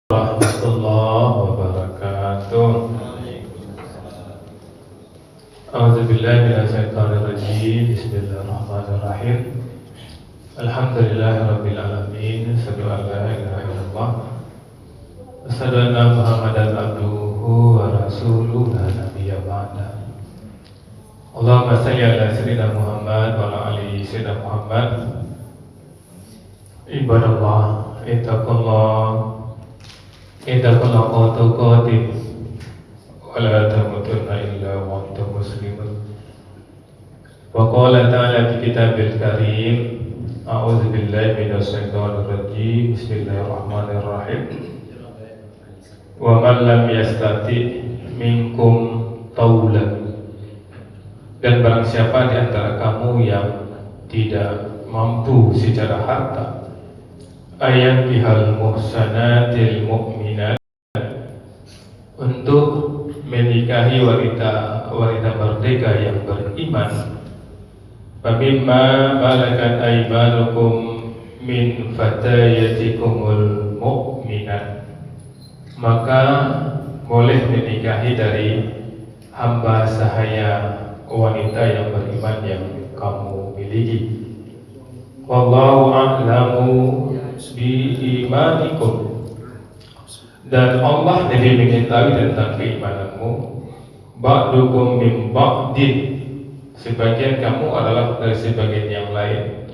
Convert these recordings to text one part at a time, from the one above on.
warahmatullahi wabarakatuh. A'udzubillahi minasyaitonirrajim. Bismillahirrahmanirrahim. Alhamdulillahirabbil alamin. Asyhadu an la ilaha illallah. Asyhadu anna Muhammadan abduhu wa rasuluhu la nabiyya ba'da. Allahumma shalli ala sayyidina Muhammad wa ala ali sayyidina Muhammad. Ibadallah, ittaqullah tuqatih wa la tamutunna illa wa antum muslimun. Wa qala ta'ala fi kitabil karim, a'udzu billahi minasyaitonir rajim. Bismillahirrahmanirrahim. Wa man lam yastati minkum taulan, dan barang siapa di antara kamu yang tidak mampu secara harta ayat bihal muhsanatil mu'minat, untuk menikahi wanita merdeka yang beriman, famimma malakat aymanukum min fatayatikumul mu'minat, maka boleh menikahi dari hamba sahaya wanita yang beriman yang kamu miliki. Wallahu a'lamu bi imanikum, dan Allah lebih mengetahui tentang keimananmu. Ba'dukum min ba'din, sebagian kamu adalah dari sebagian yang lain.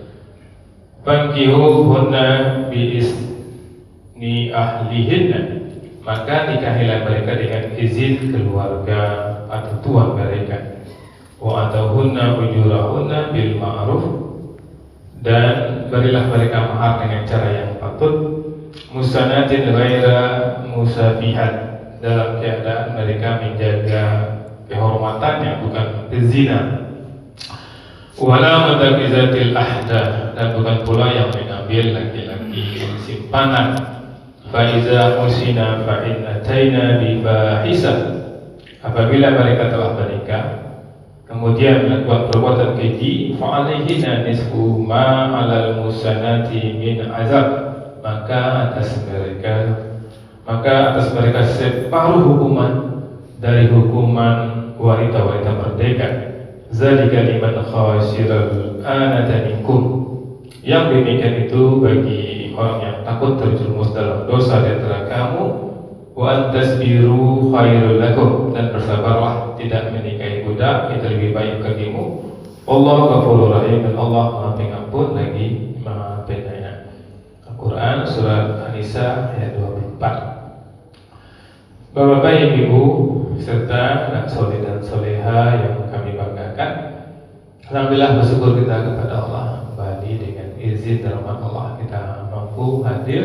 Fankihuhunna bi izni ahlihinna, maka nikahilah mereka dengan izin keluarga atau tuan mereka. Wa atauhunna ujurahunna bil ma'ruf, dan berilah mereka mahar dengan cara yang patut. Musanatin ghaira musafihat, dalam keadaan mereka menjaga kehormatannya, bukan berzina. Wala mutakizatil ahda, dan bukan pula yang mengambil laki-laki simpanan. Faiza musina fa'in ataina bifahisah, apabila mereka telah menikah kemudian melakukan perbuatan keji, fa'alaihinna nisfu ma 'alal musanati min azab, maka atas mereka separuh hukuman dari hukuman wanita-wanita merdeka. Zalika liman khasyiral anata minkum, yang demikian itu bagi orang yang takut terjerumus dalam dosa di antara kamu. Wa antasbiru khairul lakum, dan bersabarlah, tidak menikahi budak itu lebih baik bagimu. Wallahu ghafurur rahim, dan Allah Maha Pengampun lagi Maha Penyayang. Al-Quran surat An-Nisa ayat 24. Bapak-bapak, ibu serta anak soleh dan soleha yang kami banggakan, alhamdulillah bersyukur kita kepada Allah, kembali dengan izin dan rahmat Allah kita mampu hadir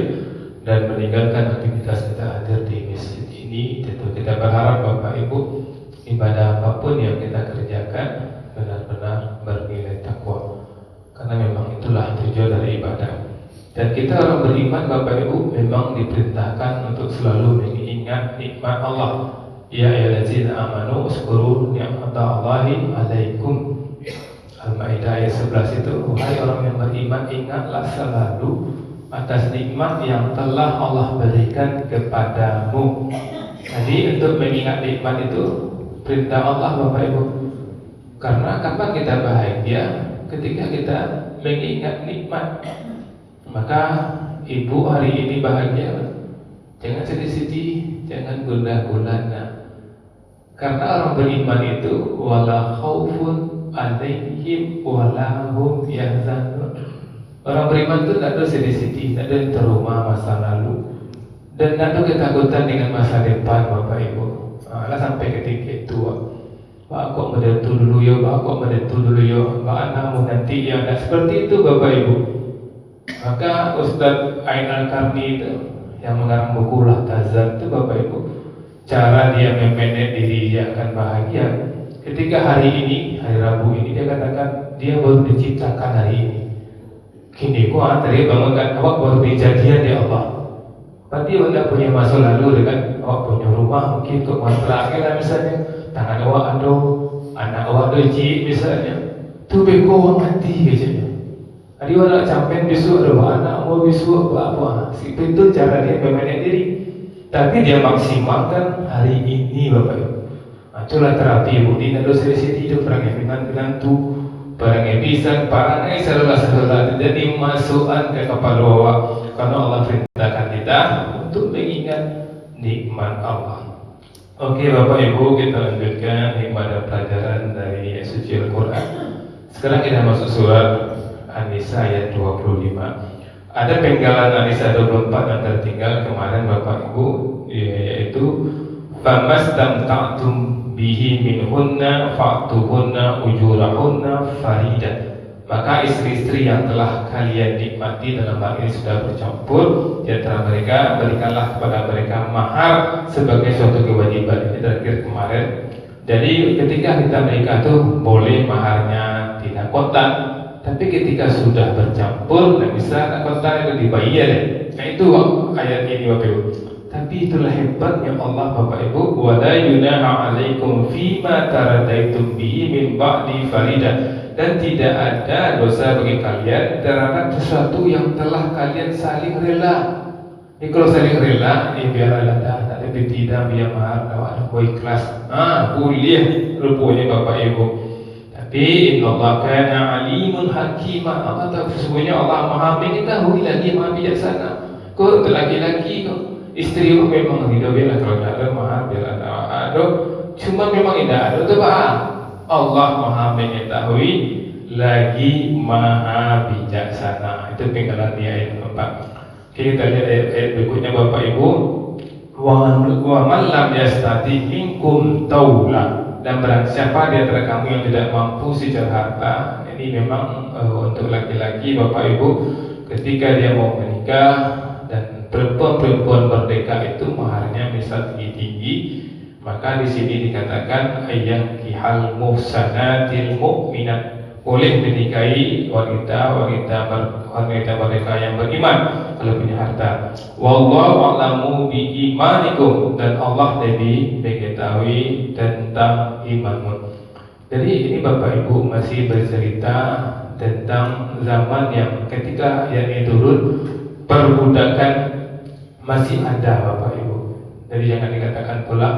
dan meninggalkan aktivitas kita hadir di masjid ini. Tentu kita berharap Bapak Ibu, ibadah apapun yang kita kerjakan benar-benar bernilai takwa, karena memang itulah tujuan dari ibadah. Dan kita orang beriman Bapak Ibu memang diperintahkan untuk selalu mengingat nikmat Allah. Ya ayyuhallazina amanu uzkuru ni'matallahi 'alaikum. Al-Maidah ayat 11 itu, wahai orang yang beriman, ingatlah selalu atas nikmat yang telah Allah berikan kepadamu. Jadi untuk mengingat nikmat itu perintah Allah Bapak Ibu. Karena kapan kita bahagia? Ketika kita mengingat nikmat. Maka ibu hari ini bahagia, jangan sedih-sedih, jangan gundah gulana. Karena orang beriman itu wala khaufun 'alaihim wala hum yahzanun. Orang beriman itu tidak ada sedih-sedih, tidak ada trauma masa lalu, dan tidak ada ketakutan dengan masa depan Bapak Ibu. Lah sampai ketika tua, Pak kok menentu dulu ya, Pak kok menentu dulu ya, Pak anakmu nanti ya, tidak seperti itu Bapak Ibu. Maka Ustadz Ain Al-Karni itu yang mengarang buku Lahtazan itu Bapak Ibu, cara dia memanage diri dia akan bahagia ketika hari ini, hari Rabu ini, dia katakan dia baru diciptakan hari ini. Kini gua tadi bangunkan awak baru dijadian ya Allah. Berarti awak tidak punya masa lalu dengan awak punya rumah mungkin untuk kontraknya lah misalnya, tangan awak ada, anak awak ada cik misalnya, tu beko awak mati aja. Hari orang nak campen besok ada anak mau besok apa? Si itu cara dia memanage diri. tapi dia maksimalkan hari ini Bapak Ibu. Itulah terapi Ibu. Di Indonesia itu perang yang tu barang yang bisa parang salah jadi masukan ke kepala awak karena Allah perintahkan kita untuk mengingat nikmat Allah. Oke Bapak Ibu, kita lanjutkan hikmah dan pelajaran dari suci Al-Quran. Sekarang kita masuk surat An-Nisa ayat 25. Ada penggalan An-Nisa 24 yang tertinggal kemarin Bapak Ibu, yaitu famastamta'tum bihi minhunna fa'tuhunna ujurahunna faridah. Maka istri-istri yang telah kalian nikmati dalam hal ini sudah bercampur di antara mereka, berikanlah kepada mereka mahar sebagai suatu kewajiban. Ini terakhir kemarin. Jadi ketika kita menikah tuh boleh maharnya tidak kontan, tapi ketika sudah bercampur dan bisa kontan itu dibayar. Nah itu ayat ini Bapak Ibu. Tapi itulah hebatnya Allah Bapak Ibu. Wala yunaha alaikum fima taradaitum bihi min ba'di faridah. Dan tidak ada dosa bagi kalian terhadap sesuatu yang telah kalian saling rela. Ini kalau saling rela, biar ada lebih tidak biar mahal, ada ikhlas. Kuliah rupanya Bapak Ibu. Tapi innallaha kana alimun hakima. Allah tahu sesungguhnya Allah Maha mengetahui lagi Maha bijaksana. Kau untuk laki-laki kau istri memang tidak biar kalau ada mahal biar ada. Cuma memang tidak ada itu Pak. Allah Maha mengetahui lagi Maha bijaksana. Itu penggalan di ayat 4. Kita lihat ayat berikutnya Bapak Ibu. Wa man lam yastati minkum taula. Dan barang siapa di antara kamu yang tidak mampu secara harta, ini memang untuk laki-laki Bapak Ibu, ketika dia mau menikah dan perempuan merdeka itu maharnya misal tinggi-tinggi, maka di sini dikatakan ayang kihal muhsanatil mu'minat, boleh menikahi wanita mereka yang beriman kalau punya harta. Wallahu a'lamu bi imanikum, dan Allah lebih mengetahui tentang imanmu. Jadi ini Bapak Ibu masih bercerita tentang zaman yang ketika yang turun perbudakan masih ada Bapak Ibu. Jadi jangan dikatakan pula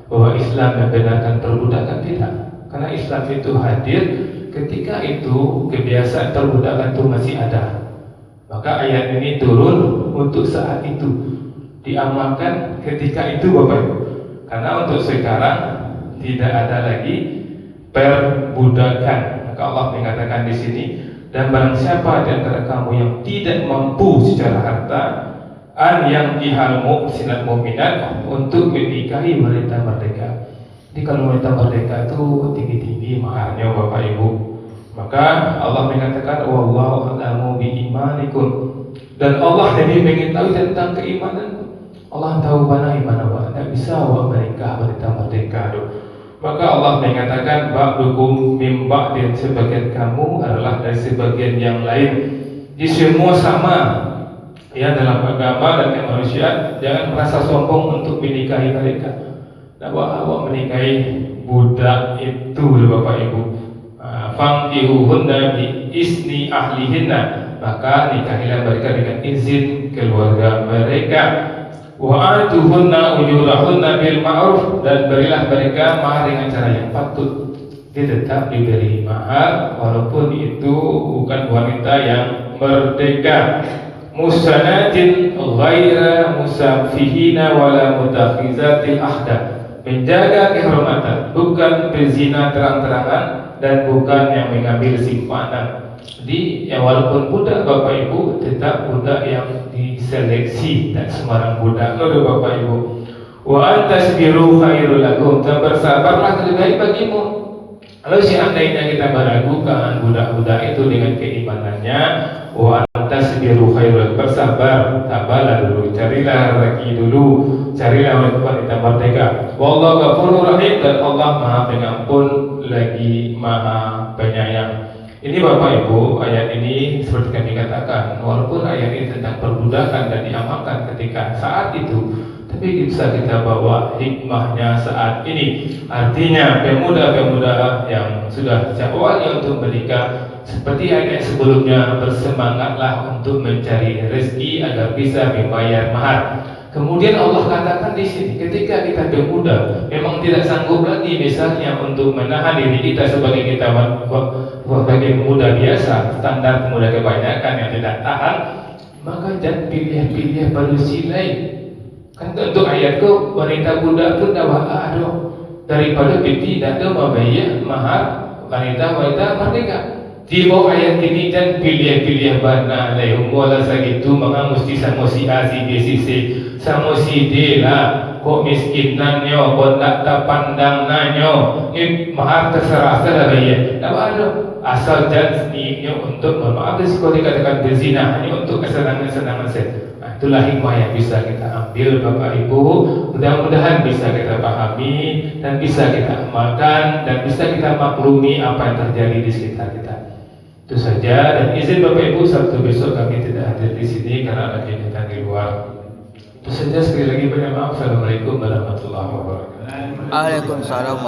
bahwa Islam membenarkan perbudakan, tidak. Karena Islam itu hadir ketika itu kebiasaan perbudakan itu masih ada. Maka ayat ini turun untuk saat itu, diamalkan ketika itu Bapak Ibu. Karena untuk sekarang tidak ada lagi perbudakan. Maka Allah mengatakan di sini, dan barang siapa di antara kamu yang tidak mampu secara harta, yang dihal muhsinat mu'minat, untuk menikahi wanita merdeka. Jadi kalau wanita merdeka itu tinggi-tinggi maharnya Bapak Ibu. Maka Allah mengatakan wallahu a'lamu bi imanikum, dan Allah lebih mengetahui tentang keimanan. Allah tahu mana iman awak, tidak bisa awak menikah wanita merdeka. Maka Allah mengatakan ba'dukum min ba'din, sebagian kamu adalah dari sebagian yang lain. Di semua sama ya dalam agama dan kemanusiaan. Jangan merasa sombong untuk menikahi mereka. Awak menikahi budak itu Bapak Ibu. Fankihuhunna bi isni ahlihinna, maka nikahilah mereka dengan izin keluarga mereka. Wa atuhunna ujurahunna bil ma'ruf, dan berilah mereka mahar dengan cara yang patut. Dia tetap diberi mahar walaupun itu bukan wanita yang merdeka. Musanatin ghaira musafihina wala mutakhizatil ahda, menjaga kehormatan, bukan berzina terang-terangan dan bukan yang mengambil simpanan. Jadi ya walaupun budak Bapak Ibu, tetap budak yang diseleksi, dan sembarang budak loh Bapak Ibu. Wa antasbiru khairul lakum, dan bersabarlah lebih baik bagimu. Kalau seandainya kita meragukan budak-budak itu dengan keimanannya, wa antasbiru khairul, bersabar, sabarlah dulu, carilah rezeki dulu, carilah wanita merdeka. Wallahu ghafurur rahim, dan Allah Maha Pengampun lagi Maha Penyayang. Ini Bapak Ibu, ayat ini seperti kami katakan, walaupun ayat ini tentang perbudakan dan diamalkan ketika saat itu, tapi bisa kita bawa hikmahnya saat ini. Artinya pemuda-pemuda yang sudah sejak awalnya untuk menikah, seperti ayat sebelumnya, bersemangatlah untuk mencari rezeki agar bisa membayar mahar. Kemudian Allah katakan di sini, ketika kita pemuda memang tidak sanggup lagi misalnya untuk menahan diri kita sebagai pemuda biasa, standar pemuda kebanyakan yang tidak tahan, maka jangan pilih-pilih manusia lain. Kan untuk ayatku wanita budak pun dakwah daripada tidak ada membayar mahar wanita merdeka. Di bawah ayat ini dan pilih-pilih bana lain wala sagitu maka mesti sama si A si B si C sama si D lah kok miskin nanyo kok tak pandang nanyo ini mahar terserah bayar tak ada asal jangan niatnya untuk maaf risiko dikatakan berzina hanya untuk kesenangan-senangan saya. Itulah hikmah yang bisa kita ambil Bapak Ibu. Mudah-mudahan bisa kita pahami dan bisa kita amalkan dan bisa kita maklumi apa yang terjadi di sekitar kita. Itu saja, dan izin Bapak Ibu Sabtu besok kami tidak hadir di sini karena ada kegiatan di luar. Itu saja, sekali lagi banyak maaf. Assalamualaikum warahmatullahi wabarakatuh. Waalaikumsalam.